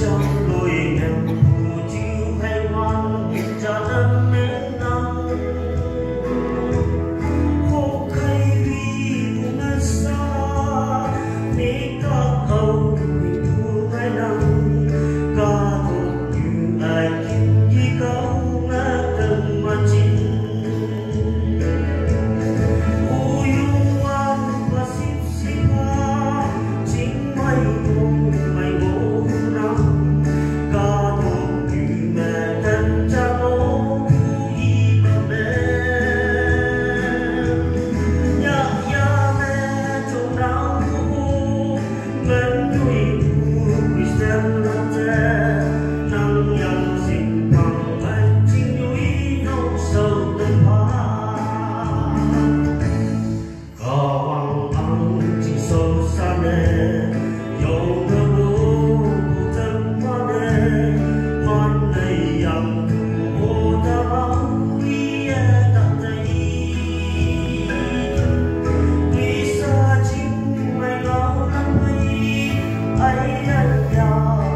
trong đôi em phù chiếu hay ngoan trả đất mến nắng khô khay vì vùng nơi xa ní các hầu mình thu ngày nắng ca thuộc như ai kinh như câu ngã từng mà chín ai